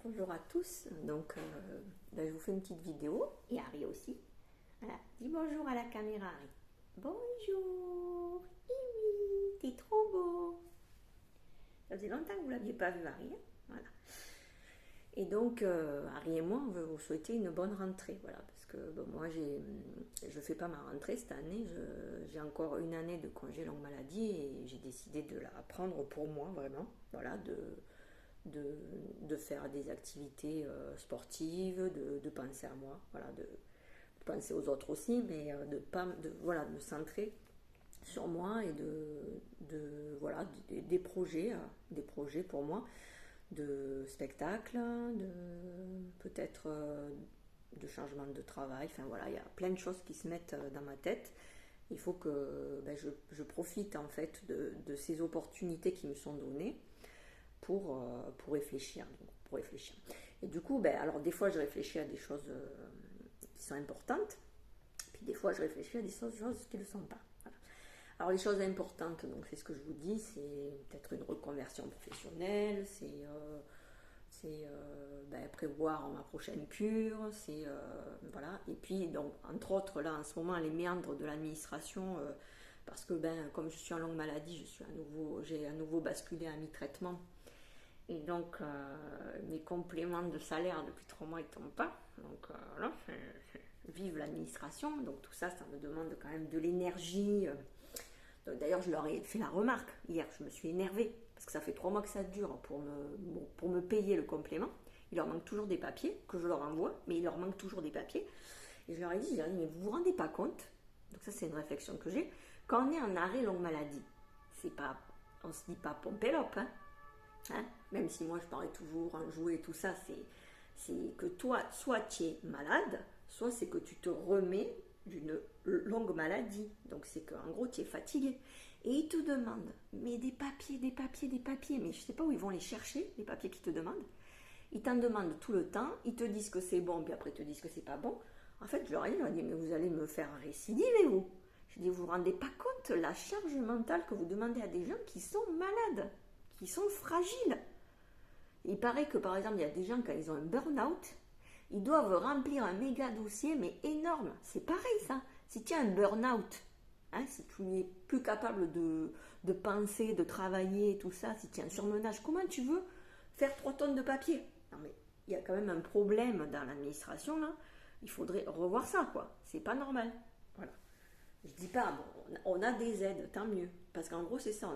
bonjour à tous. Donc, je vous fais une petite vidéo et Harry aussi. Voilà, dis bonjour à la caméra, Harry. Bonjour. Oui, t'es trop beau. Ça faisait longtemps que vous l'aviez pas vu, Harry. Hein, voilà. Et donc, Harry et moi, on veut vous souhaiter une bonne rentrée. Voilà, parce que bon, moi, je fais pas ma rentrée cette année. J'ai encore une année de congé longue maladie et j'ai décidé de la prendre pour moi, vraiment. Voilà, de faire des activités sportives, de penser à moi, voilà, de penser aux autres aussi, mais voilà, de me centrer sur moi et voilà, des projets pour moi, de spectacles, de peut-être de changement de travail, enfin voilà, il y a plein de choses qui se mettent dans ma tête. Il faut que je profite en fait de ces opportunités qui me sont données pour réfléchir. Et du coup, alors des fois je réfléchis à des choses qui sont importantes, puis des fois je réfléchis à des choses qui ne le sont pas. Voilà. Alors les choses importantes, donc c'est ce que je vous dis, c'est peut-être une reconversion professionnelle, c'est prévoir ma prochaine cure, voilà. Et puis donc entre autres là en ce moment les méandres de l'administration, parce que comme je suis en longue maladie, j'ai à nouveau basculé à mi-traitement. Et donc, mes compléments de salaire depuis 3 mois, ils ne tombent pas. Donc, voilà, vive l'administration. Donc, tout ça, ça me demande quand même de l'énergie. D'ailleurs, je leur ai fait la remarque hier. Je me suis énervée parce que ça fait 3 mois que ça dure pour me payer le complément. Il leur manque toujours des papiers que je leur envoie, mais il leur manque toujours des papiers. Et je leur ai dit, mais vous vous rendez pas compte? Donc, ça, c'est une réflexion que j'ai. Quand on est en arrêt longue maladie, on se dit pas pompelope, hein. Hein, même si moi je parlais toujours enjoué et tout ça, c'est que toi, soit tu es malade, soit c'est que tu te remets d'une longue maladie. Donc c'est qu'en gros tu es fatigué. Et ils te demandent, mais des papiers, mais je sais pas où ils vont les chercher, les papiers qu'ils te demandent. Ils t'en demandent tout le temps, ils te disent que c'est bon, puis après ils te disent que c'est pas bon. En fait, je leur ai dit, mais vous allez me faire récidiver, vous. Je dis, vous vous rendez pas compte la charge mentale que vous demandez à des gens qui sont malades, qui sont fragiles. Il paraît que par exemple, il y a des gens quand ils ont un burn-out, ils doivent remplir un méga dossier, mais énorme. C'est pareil ça. Si tu as un burn-out, hein, si tu n'es plus capable de penser, de travailler, tout ça, si tu as un surmenage, comment tu veux faire 3 tonnes de papier? Non mais il y a quand même un problème dans l'administration là. Il faudrait revoir ça, quoi. C'est pas normal. Voilà. Je dis pas, bon, on a des aides, tant mieux. Parce qu'en gros, c'est ça.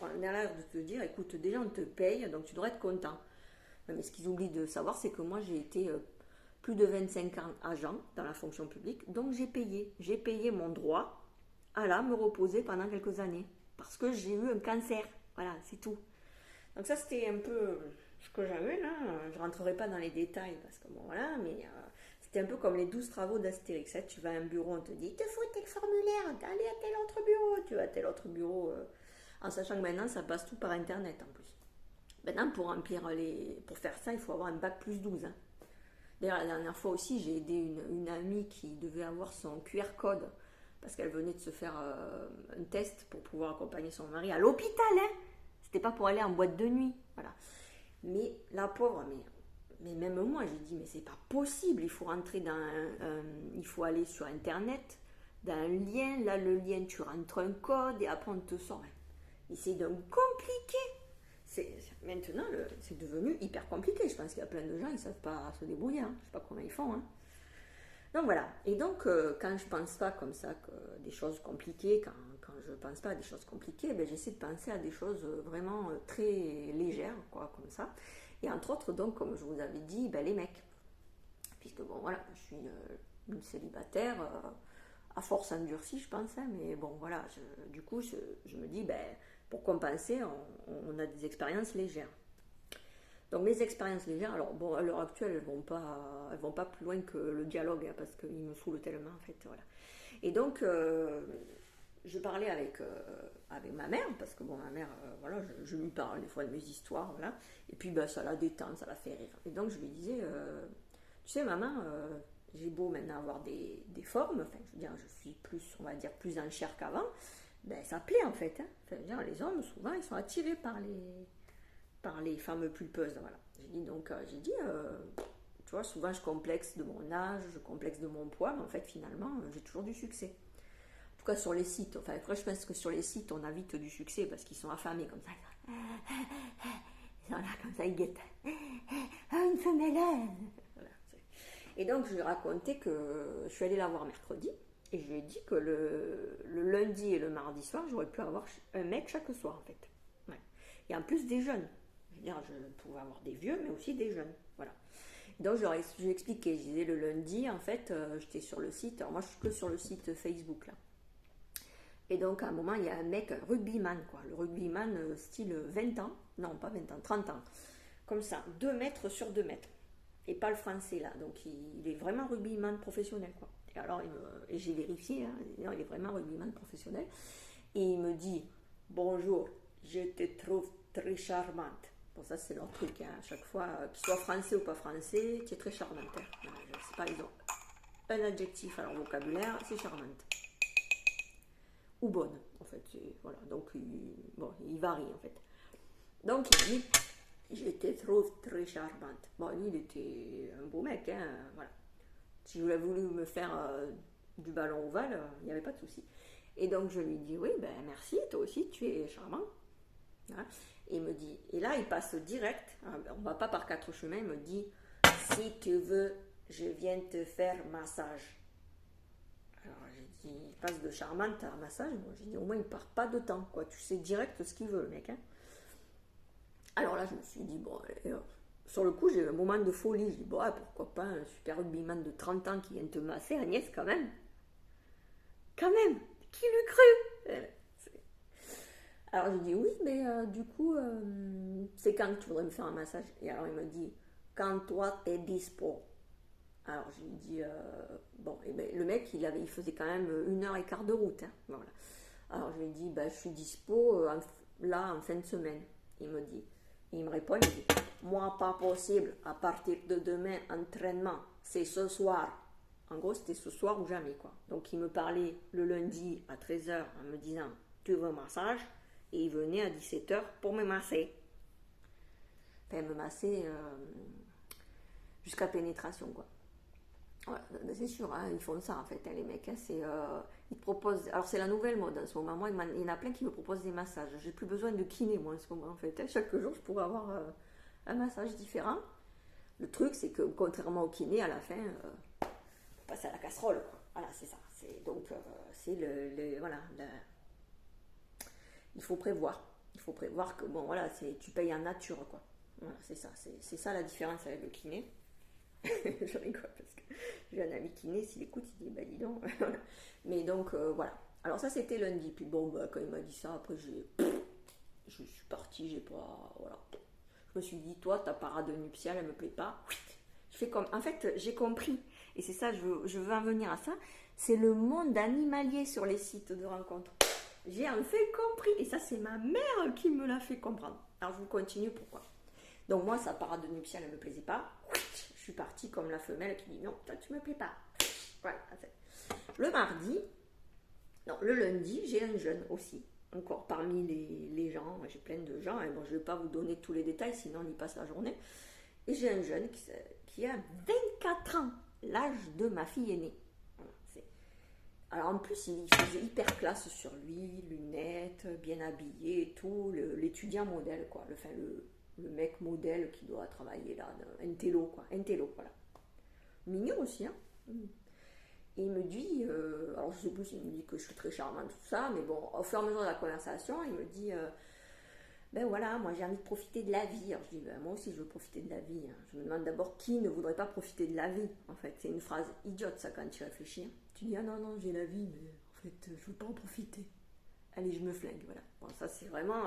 On a l'air de te dire, écoute, déjà on te paye, donc tu devrais être content. Mais ce qu'ils oublient de savoir, c'est que moi, j'ai été plus de 25 ans agent dans la fonction publique, donc j'ai payé. J'ai payé mon droit à me reposer pendant quelques années. Parce que j'ai eu un cancer. Voilà, c'est tout. Donc ça, c'était un peu ce que j'avais là. Je rentrerai pas dans les détails, parce que bon, voilà, mais... c'était un peu comme les 12 travaux d'Astérix. Hein. Tu vas à un bureau, on te dit, il te faut tel formulaire, allez à tel autre bureau. Tu vas à tel autre bureau, en sachant que maintenant, ça passe tout par Internet en plus. Maintenant, pour faire ça, il faut avoir un bac plus 12. Hein. D'ailleurs, la dernière fois aussi, j'ai aidé une amie qui devait avoir son QR code parce qu'elle venait de se faire un test pour pouvoir accompagner son mari à l'hôpital. Hein. C'était pas pour aller en boîte de nuit. Voilà. Mais la pauvre, mais même moi, j'ai dit, mais c'est pas possible, il faut rentrer il faut aller sur Internet, dans un lien, là le lien, tu rentres un code et après on te sort. Et c'est donc compliqué. Maintenant, c'est devenu hyper compliqué. Je pense qu'il y a plein de gens, ils ne savent pas se débrouiller. Hein. Je ne sais pas comment ils font. Hein. Donc voilà. Et donc, quand je ne pense pas comme ça que des choses compliquées, quand je ne pense pas à des choses compliquées, j'essaie de penser à des choses vraiment très légères, quoi, comme ça. Et entre autres, donc, comme je vous avais dit, les mecs. Puisque bon, voilà, je suis une célibataire, à force endurcie, je pense, hein, mais bon, voilà, du coup, je me dis, pour compenser, on a des expériences légères. Donc mes expériences légères, alors bon, à l'heure actuelle, elles vont pas plus loin que le dialogue, hein, parce qu'ils me saoulent tellement, en fait, voilà. Et donc, je parlais avec ma mère, parce que bon, ma mère, voilà, je lui parle des fois de mes histoires, voilà, et puis ça la détend, ça la fait rire. Et donc je lui disais, tu sais maman, j'ai beau maintenant avoir des formes, enfin je veux dire, je suis plus, on va dire, plus en chair qu'avant, ça plaît en fait, hein. Enfin, je veux dire, les hommes, souvent, ils sont attirés par les femmes pulpeuses, voilà. Tu vois, souvent je complexe de mon âge, je complexe de mon poids, mais en fait finalement j'ai toujours du succès. En tout cas sur les sites, enfin après je pense que sur les sites on a vite du succès parce qu'ils sont affamés comme ça. Ils sont là comme ça, ils guettent. Ah, une femelle. Voilà. Et donc je lui ai raconté que je suis allée la voir mercredi et je lui ai dit que le lundi et le mardi soir j'aurais pu avoir un mec chaque soir en fait. Ouais. Et en plus des jeunes. Je veux dire, je pouvais avoir des vieux mais aussi des jeunes. Voilà. Donc je lui ai expliqué, je disais le lundi en fait j'étais sur le site, alors moi je suis que sur le site Facebook là. Et donc à un moment il y a un mec, un rugbyman quoi, le rugbyman style 20 ans, non pas 20 ans, 30 ans, comme ça, 2 mètres sur 2 mètres. Et pas le français là, donc il est vraiment rugbyman professionnel quoi. Et alors et j'ai vérifié, hein, non, il est vraiment rugbyman professionnel. Et il me dit bonjour, je te trouve très charmante. Bon, ça c'est leur truc, hein. À chaque fois, qu'ils soient français ou pas français, tu es très charmante. Hein. Je sais pas, ils ont un adjectif à leur vocabulaire, c'est charmante. Ou bonne, en fait. Voilà, donc il varie en fait. Donc il dit, je te trouve très charmante. Bon, lui il était un beau mec, hein, voilà. Si je voulais voulu me faire du ballon ovale, il n'y avait pas de souci. Et donc je lui dis, oui, ben merci, toi aussi tu es charmant. Voilà. Et il me dit, et là il passe direct, on va pas par 4 chemins, il me dit, si tu veux, je viens te faire massage. Alors j'ai dit, il passe de charmante à massage, moi j'ai dit, au moins il part pas de temps, quoi, tu sais direct ce qu'il veut le mec. Hein. Alors là je me suis dit, bon, sur le coup j'ai eu un moment de folie, je dis, bon, pourquoi pas un super rugbyman de 30 ans qui vient te masser, Agnès, quand même, qui l'eût cru. Alors je dis oui, mais du coup, c'est quand que tu voudrais me faire un massage? Et alors il me dit, quand toi t'es dispo. Alors je lui dis, bon, et ben, le mec il faisait quand même 1h15 de route. Hein, voilà. Alors je lui dis, je suis dispo là en fin de semaine. Il me répond, il me dit, moi pas possible, à partir de demain, entraînement, c'est ce soir. En gros c'était ce soir ou jamais quoi. Donc il me parlait le lundi à 13h en me disant, tu veux un massage? Et il venait à 17h pour me masser. Enfin, me masser jusqu'à pénétration, quoi. Ouais, c'est sûr, hein, ils font ça en fait, hein, les mecs. Hein, ils te proposent. Alors, c'est la nouvelle mode en ce moment. Moi, il y en a plein qui me proposent des massages. J'ai plus besoin de kiné, moi, en ce moment, en fait. Hein. Chaque jour, je pourrais avoir un massage différent. Le truc, c'est que, contrairement au kiné, à la fin, on passe à la casserole, quoi. Voilà, c'est ça. Donc, c'est voilà. Il faut prévoir. Il faut prévoir que, bon, voilà, tu payes en nature, quoi. Voilà, c'est ça. C'est ça la différence avec le kiné. Je rigole parce que j'ai un ami kiné, s'il écoute, il dit, dis donc. Mais donc, voilà. Alors, ça, c'était lundi. Puis, bon, quand il m'a dit ça, après, je suis partie, j'ai pas. Voilà. Je me suis dit, toi, ta parade nuptiale, elle me plaît pas. Je fais comme. En fait, j'ai compris. Et c'est ça, je veux en venir à ça. C'est le monde animalier sur les sites de rencontres. J'ai en fait compris. Et ça, c'est ma mère qui me l'a fait comprendre. Alors, je vous continue pourquoi. Donc, moi, sa parade nuptiale, elle ne me plaisait pas. Je suis partie comme la femelle qui dit non, toi, tu ne me plais pas. Voilà. Le mardi, non, le lundi, j'ai un jeune aussi. Encore parmi les gens, j'ai plein de gens. Et bon, je ne vais pas vous donner tous les détails, sinon on y passe la journée. Et j'ai un jeune qui a 24 ans, l'âge de ma fille aînée. Voilà, alors en plus, il faisait hyper classe sur lui, lunettes, bien habillé et tout, l'étudiant modèle, quoi. Le mec modèle qui doit travailler là, un télo, quoi. Un télo, voilà. Mignon aussi, hein. Et il me dit, alors je sais plus s'il me dit que je suis très charmante, tout ça, mais bon, au fur et à mesure de la conversation, il me dit, ben voilà, moi j'ai envie de profiter de la vie. Alors je dis, moi aussi je veux profiter de la vie. Hein. Je me demande d'abord qui ne voudrait pas profiter de la vie, en fait. C'est une phrase idiote, ça, quand tu réfléchis. Tu dis, ah non, j'ai la vie, mais en fait, je veux pas en profiter. Allez, je me flingue, voilà. Bon, ça c'est vraiment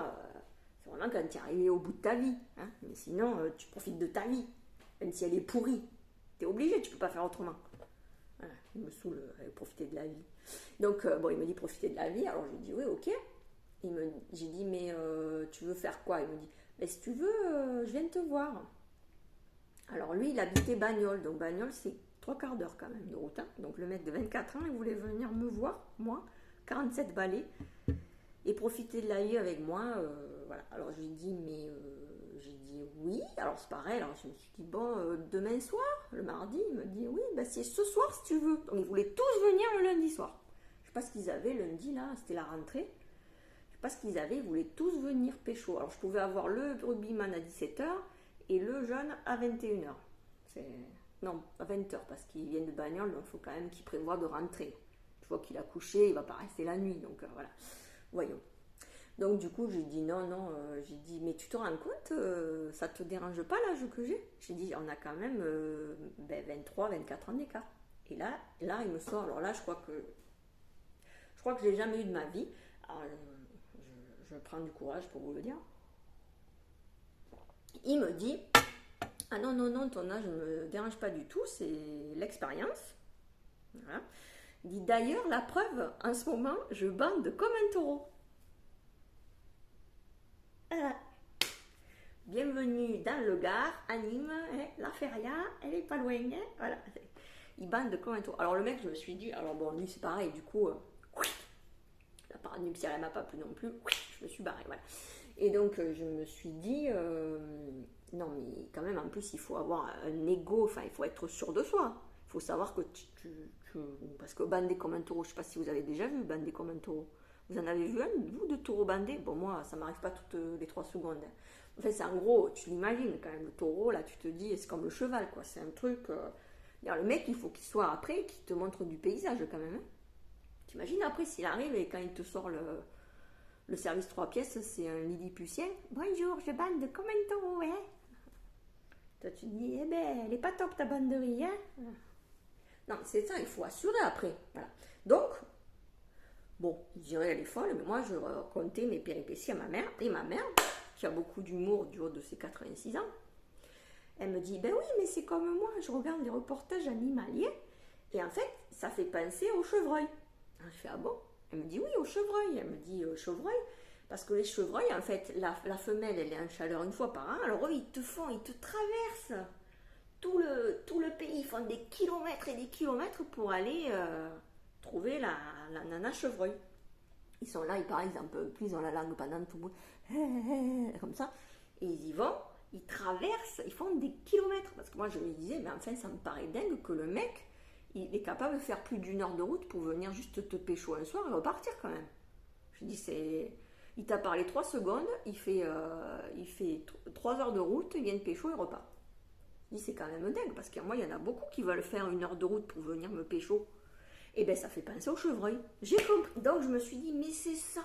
quand tu es arrivé au bout de ta vie. Hein. Mais sinon, tu profites de ta vie. Même si elle est pourrie. Tu es obligé, tu peux pas faire autrement. Voilà, il me saoule, profiter de la vie. Donc, il me dit profiter de la vie. Alors, je lui dis, oui, ok. J'ai dit, mais tu veux faire quoi? Il me dit, mais si tu veux, je viens te voir. Alors, lui, il habitait Bagnols. Donc, Bagnols, c'est 3/4 d'heure quand même de route. Hein. Donc, le mec de 24 ans, il voulait venir me voir, moi, 47 balais, et profiter de la vie avec moi. Voilà. Alors, je lui dis, mais j'ai dit oui. Alors c'est pareil, alors je me suis dit bon, demain soir, le mardi, il me dit oui, bah c'est ce soir si tu veux. Donc ils voulaient tous venir le lundi soir. Je sais pas ce qu'ils avaient lundi là, c'était la rentrée. Je sais pas ce qu'ils avaient, ils voulaient tous venir pécho. Alors je pouvais avoir le rugbyman à 17h et le jeune à 21h. Non, à 20h parce qu'ils viennent de bagnole, donc il faut quand même qu'ils prévoient de rentrer. Une fois qu'il a couché, il va pas rester la nuit, donc voilà. Voyons. Donc du coup, j'ai dit non, j'ai dit, mais tu te rends compte, ça te dérange pas l'âge que j'ai? J'ai dit, on a quand même 23, 24 ans d'écart. Et là, il me sort, alors là, je crois que je l'ai jamais eu de ma vie. Alors, je prends du courage pour vous le dire. Il me dit, ah non, ton âge ne me dérange pas du tout, c'est l'expérience. Voilà. Il dit, d'ailleurs, la preuve, en ce moment, je bande comme un taureau. Bienvenue dans le Gard, à Nîmes, hein, la feria, elle est pas loin, hein, voilà. Il bande comme un taureau. Alors le mec, je me suis dit, alors bon, lui c'est pareil, du coup, la parade nuptiale, elle m'a pas plu non plus, je me suis barrée, voilà. Et donc je me suis dit, non mais quand même, en plus, il faut avoir un ego, enfin, il faut être sûr de soi. Il faut savoir que parce que bander comme un taureau, je sais pas si vous avez déjà vu bander comme un taureau. Vous en avez vu un, vous, de taureau bandé? Bon, moi, ça m'arrive pas toutes les 3 secondes. Enfin, c'est en gros, tu l'imagines quand même, le taureau, là, tu te dis, c'est comme le cheval, quoi. C'est un truc... le mec, il faut qu'il soit après, qu'il te montre du paysage, quand même. Hein. T'imagines après, s'il arrive et quand il te sort le service 3 pièces, c'est un Lilliputien. Bonjour, je bande comme un taureau, hein. Toi, tu te dis, eh ben, elle est pas top, ta banderie, hein. Non, c'est ça, il faut assurer après. Voilà. Donc... Bon, je dirais elle est folle, mais moi je racontais mes péripéties à ma mère. Et ma mère, qui a beaucoup d'humour du haut de ses 86 ans, elle me dit, ben oui, mais c'est comme moi, je regarde les reportages animaliers, et en fait, ça fait penser au chevreuil. Alors, je fais, ah bon? Elle me dit, oui, au chevreuil. Elle me dit, chevreuil, parce que les chevreuils, en fait, la femelle, elle est en chaleur une fois par an, alors eux, ils te traversent tout le pays, ils font des kilomètres et des kilomètres pour aller... trouver la nana chevreuil. Ils sont là, ils parlent, un peu plus dans la langue pendant tout le monde, comme ça, et ils y vont, ils traversent, ils font des kilomètres, parce que moi je me disais, mais enfin ça me paraît dingue que le mec, il est capable de faire plus d'1 heure de route pour venir juste te pécho un soir et repartir quand même. Je dis, il t'a parlé 3 secondes, il fait 3 heures de route, il vient de pécho et repart. Je dis, c'est quand même dingue, parce que moi il y en a beaucoup qui veulent faire 1 heure de route pour venir me pécho. Et bien ça fait penser au chevreuil. J'ai compris. Donc je me suis dit, mais c'est ça.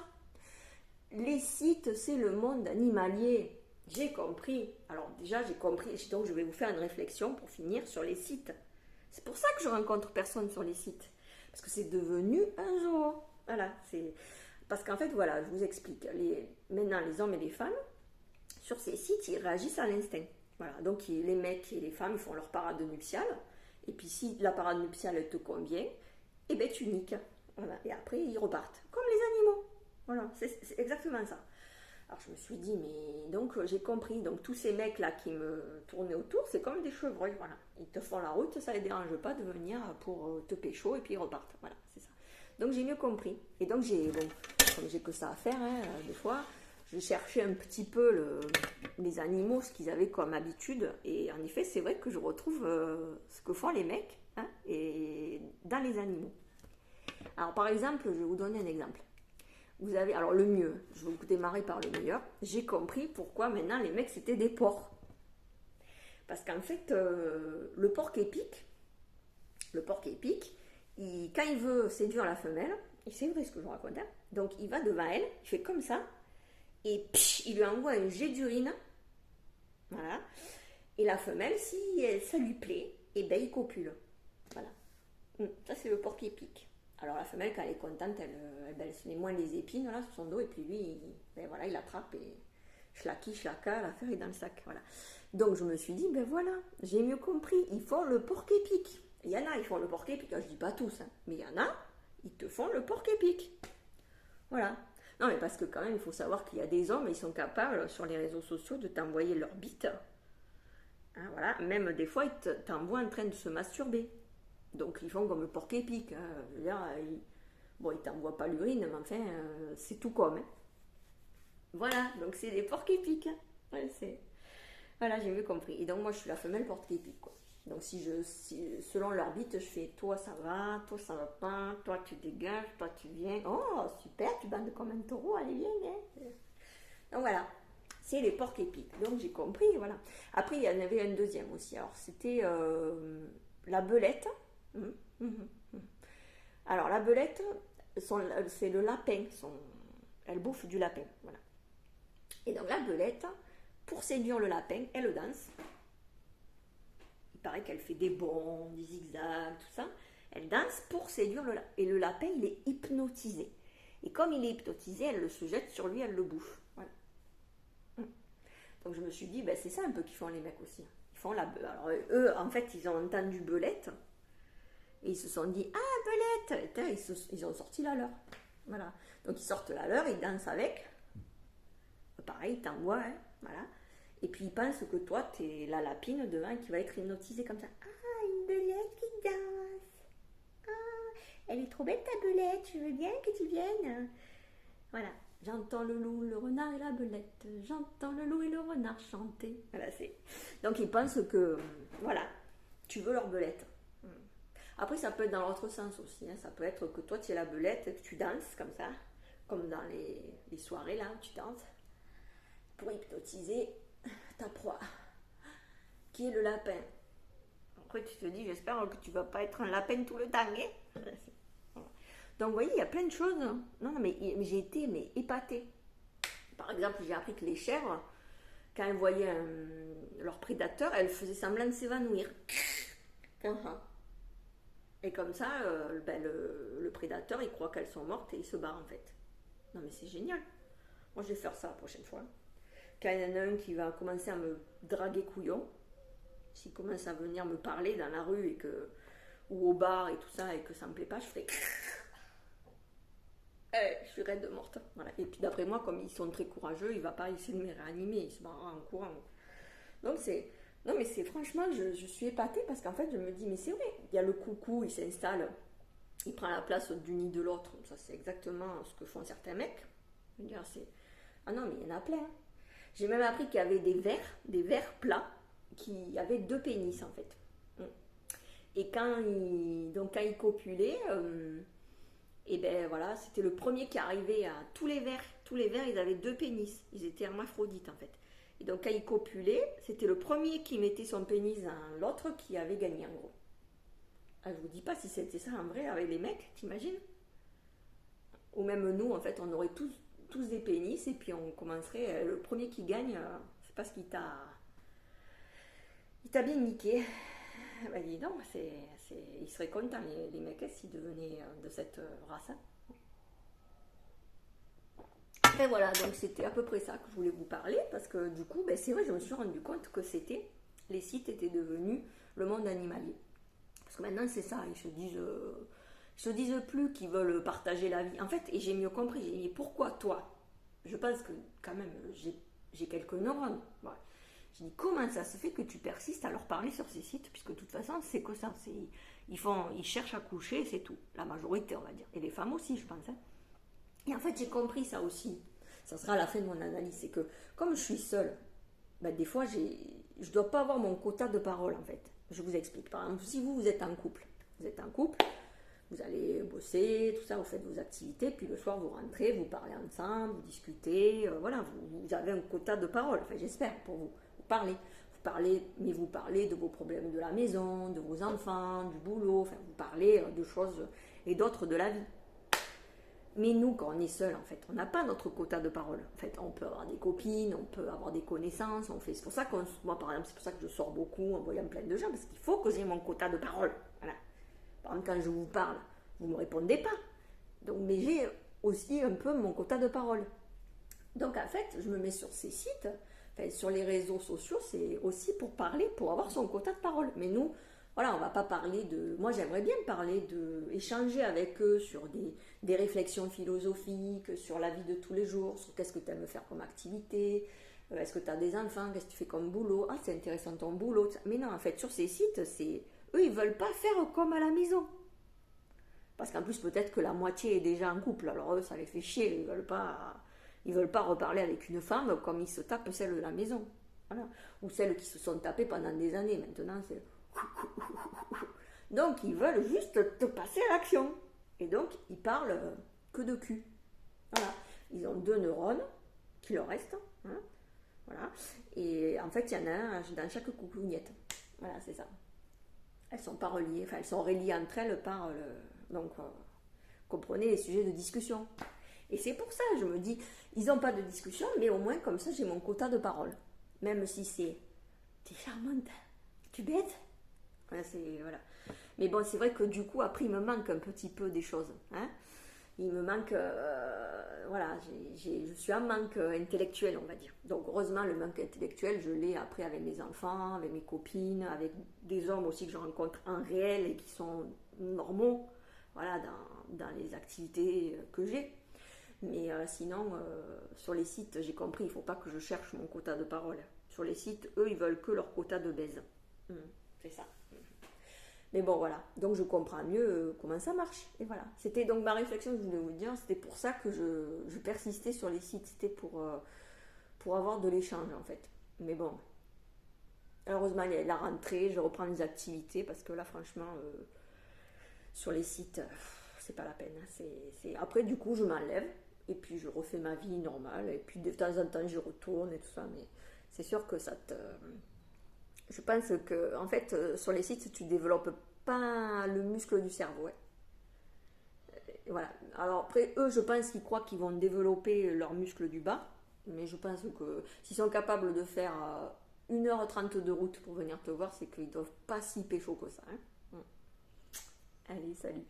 Les sites, c'est le monde animalier. J'ai compris. Alors déjà, j'ai compris. Donc je vais vous faire une réflexion pour finir sur les sites. C'est pour ça que je rencontre personne sur les sites. Parce que c'est devenu un zoo. Voilà. Parce qu'en fait, voilà, je vous explique. Maintenant, les hommes et les femmes, sur ces sites, ils réagissent à l'instinct. Voilà. Donc les mecs et les femmes, ils font leur parade nuptiale. Et puis si la parade nuptiale te convient, et bien tu niques. Voilà. Et après, ils repartent. Comme les animaux. Voilà, c'est exactement ça. Alors je me suis dit, mais donc j'ai compris. Donc tous ces mecs-là qui me tournaient autour, c'est comme des chevreuils. Voilà. Ils te font la route, ça ne les dérange pas de venir pour te pécho et puis ils repartent. Voilà, c'est ça. Donc j'ai mieux compris. Et donc comme j'ai que ça à faire, hein, des fois, je cherchais un petit peu les animaux, ce qu'ils avaient comme habitude. Et en effet, c'est vrai que je retrouve ce que font les mecs. Hein, et dans les animaux. Alors par exemple, je vais vous donner un exemple. Vous avez, alors le mieux, je vais vous démarrer par le meilleur. J'ai compris pourquoi maintenant les mecs c'était des porcs. Parce qu'en fait, le porc épic, quand il veut séduire la femelle, et c'est vrai ce que je vous raconte, hein, donc il va devant elle, il fait comme ça, et il lui envoie un jet d'urine, voilà, et la femelle, si ça lui plaît, et ben il copule. Voilà. Ça, c'est le porc épic. Alors, la femelle, quand elle est contente, elle se met moins les épines là, sur son dos. Et puis, lui, il attrape et chlaka, l'affaire est dans le sac. Voilà. Donc, je me suis dit, ben voilà, j'ai mieux compris. Ils font le porc épic. Il y en a, ils font le porc épic. Je dis pas tous, hein, mais il y en a, ils te font le porc épic. Voilà. Non, mais parce que quand même, il faut savoir qu'il y a des hommes, ils sont capables, sur les réseaux sociaux, de t'envoyer leur bite. Hein, voilà. Même des fois, ils t'envoient en train de se masturber. Donc ils font comme le porc épic. Hein. Je veux dire, ils t'envoient pas l'urine, mais enfin, c'est tout comme. Hein. Voilà, donc c'est des porcs épics. Hein. Ouais, Voilà, j'ai mieux compris. Et donc, moi, je suis la femelle porte-képi, quoi. Donc, selon l'orbite, je fais toi ça va pas, toi tu dégages, toi tu viens. Oh, super, tu bandes comme un taureau, allez, viens, hein. Donc, voilà, c'est les porcs-épis. Donc, j'ai compris, voilà. Après, il y en avait un deuxième aussi. Alors, c'était la belette. Alors, la belette, c'est le lapin. Elle bouffe du lapin, voilà. Et donc, la belette, pour séduire le lapin, elle danse. Il paraît qu'elle fait des bonds, des zigzags, tout ça. Elle danse pour séduire le lapin. Et le lapin, il est hypnotisé. Et comme il est hypnotisé, elle se jette sur lui, elle le bouffe. Voilà. Donc je me suis dit, ben, c'est ça un peu qu'ils font les mecs aussi. Ils font alors eux, en fait, ils ont entendu belette. Et ils se sont dit, ah, belette. Et ils ont sorti la leur. Voilà. Donc ils sortent la leur, ils dansent avec. Pareil, ils t'envoient, hein. Voilà. Et puis ils pensent que toi, t'es la lapine devant qui va être hypnotisée comme ça. Ah, une belette qui danse. Ah, elle est trop belle ta belette, je veux bien que tu viennes. Voilà. J'entends le loup, le renard et la belette. J'entends le loup et le renard chanter. Voilà, c'est. Donc ils pensent que, voilà, tu veux leur belette. Après, ça peut être dans l'autre sens aussi. Hein. Ça peut être que toi, tu es la belette et que tu danses comme ça. Comme dans les soirées là où tu danses. Pour hypnotiser ta proie, qui est le lapin. Après, tu te dis, j'espère que tu vas pas être un lapin tout le temps. Hein. Donc, vous voyez, il y a plein de choses. Non, mais j'ai été épatée. Par exemple, j'ai appris que les chèvres, quand elles voyaient leur prédateur, elles faisaient semblant de s'évanouir. Et comme ça, le prédateur, il croit qu'elles sont mortes et il se barre en fait. Non, mais c'est génial. Moi, je vais faire ça la prochaine fois. Quand il y en a un qui va commencer à me draguer couillon, s'il commence à venir me parler dans la rue ou au bar et tout ça et que ça me plaît pas, je ferai je suis raide de morte. Voilà. Et puis d'après moi, comme ils sont très courageux, il va pas essayer de me réanimer, il se barrera en courant. Donc non mais c'est franchement, je suis épatée parce qu'en fait je me dis mais c'est vrai, il y a le coucou, il s'installe, il prend la place du nid de l'autre. Ça c'est exactement ce que font certains mecs. Je veux dire ah non mais il y en a plein. J'ai même appris qu'il y avait des vers plats qui avaient 2 pénis en fait. Et quand ils copulaient, et ben voilà, c'était le premier qui arrivait à tous les vers. Tous les vers, ils avaient 2 pénis. Ils étaient hermaphrodites en fait. Et donc quand ils copulaient, c'était le premier qui mettait son pénis dans l'autre qui avait gagné en gros. Ah, je vous dis pas si c'était ça en vrai avec les mecs, t'imagines? Ou même nous, en fait, on aurait tous des pénis et puis on commencerait, le premier qui gagne, c'est parce qu'il t'a bien niqué. Bah dis donc, ils seraient contents les mecs s'ils devenaient de cette race. Et voilà, donc c'était à peu près ça que je voulais vous parler parce que du coup, c'est vrai, je me suis rendu compte que les sites étaient devenus le monde animalier. Parce que maintenant c'est ça, ils se disent plus qu'ils veulent partager la vie. En fait, et j'ai mieux compris, j'ai dit pourquoi toi? Je pense que quand même j'ai quelques neurones. Voilà. J'ai dit comment ça se fait que tu persistes à leur parler sur ces sites, puisque de toute façon c'est que ça, ils cherchent à coucher, c'est tout. La majorité on va dire. Et les femmes aussi je pense. Hein. Et en fait j'ai compris ça aussi. Ça sera à la fin de mon analyse, c'est que comme je suis seule, des fois je ne dois pas avoir mon quota de parole en fait. Je vous explique. Par exemple, si vous êtes en couple, vous allez bosser, tout ça, vous faites vos activités, puis le soir vous rentrez, vous parlez ensemble, vous discutez, voilà, vous avez un quota de parole, enfin j'espère pour vous. Mais vous parlez de vos problèmes de la maison, de vos enfants, du boulot, enfin vous parlez de choses et d'autres de la vie. Mais nous, quand on est seul, en fait, on n'a pas notre quota de parole. En fait, on peut avoir des copines, on peut avoir des connaissances, c'est pour ça moi, par exemple, c'est pour ça que je sors beaucoup en voyant plein de gens, parce qu'il faut que j'ai mon quota de parole. Voilà. Par exemple, quand je vous parle, vous ne me répondez pas. Donc, mais j'ai aussi un peu mon quota de parole. Donc, en fait, je me mets sur ces sites, sur les réseaux sociaux, c'est aussi pour parler, pour avoir son quota de parole. Mais nous, voilà, on va pas parler de... Moi, j'aimerais bien échanger avec eux sur des réflexions philosophiques, sur la vie de tous les jours, sur qu'est-ce que tu aimes faire comme activité, est-ce que tu as des enfants, qu'est-ce que tu fais comme boulot, ah, c'est intéressant ton boulot. Mais non, en fait, sur ces sites, eux, ils veulent pas faire comme à la maison. Parce qu'en plus, peut-être que la moitié est déjà en couple, alors eux, ça les fait chier, ils veulent pas reparler avec une femme comme ils se tapent celle de la maison. Voilà. Ou celles qui se sont tapées pendant des années. Maintenant, c'est... Donc, ils veulent juste te passer à l'action. Et donc, ils parlent que de cul. Voilà. Ils ont 2 neurones qui leur restent. Hein. Voilà. Et en fait, il y en a un dans chaque coucougnette. Voilà, c'est ça. Elles sont pas reliées. Enfin, elles sont reliées entre elles par donc, comprenez les sujets de discussion. Et c'est pour ça, je me dis, ils n'ont pas de discussion, mais au moins, comme ça, j'ai mon quota de parole. Même si c'est... T'es charmante. Tu bête. Voilà, voilà. Mais bon, c'est vrai que du coup, après, il me manque un petit peu des choses. Hein. Il me manque, voilà, je suis en manque intellectuel, on va dire. Donc, heureusement, le manque intellectuel, je l'ai après avec mes enfants, avec mes copines, avec des hommes aussi que je rencontre en réel et qui sont normaux, voilà, dans les activités que j'ai. Mais sinon, sur les sites, j'ai compris, il ne faut pas que je cherche mon quota de parole. Sur les sites, eux, ils veulent que leur quota de baise. C'est ça. Mais bon, voilà. Donc, je comprends mieux comment ça marche. Et voilà. C'était donc ma réflexion que je voulais vous dire. C'était pour ça que je persistais sur les sites. C'était pour avoir de l'échange, en fait. Mais bon. Heureusement, il y a la rentrée. Je reprends les activités parce que là, franchement, sur les sites, c'est pas la peine. Après, du coup, je m'enlève. Et puis, je refais ma vie normale. Et puis, de temps en temps, j'y retourne et tout ça. Mais c'est sûr que ça te... Je pense que, en fait, sur les sites, tu développes pas le muscle du cerveau. Ouais. Et voilà. Alors après, eux, je pense qu'ils croient qu'ils vont développer leur muscle du bas. Mais je pense que s'ils sont capables de faire 1h30 de route pour venir te voir, c'est qu'ils ne doivent pas si pécho que ça. Hein. Allez, salut.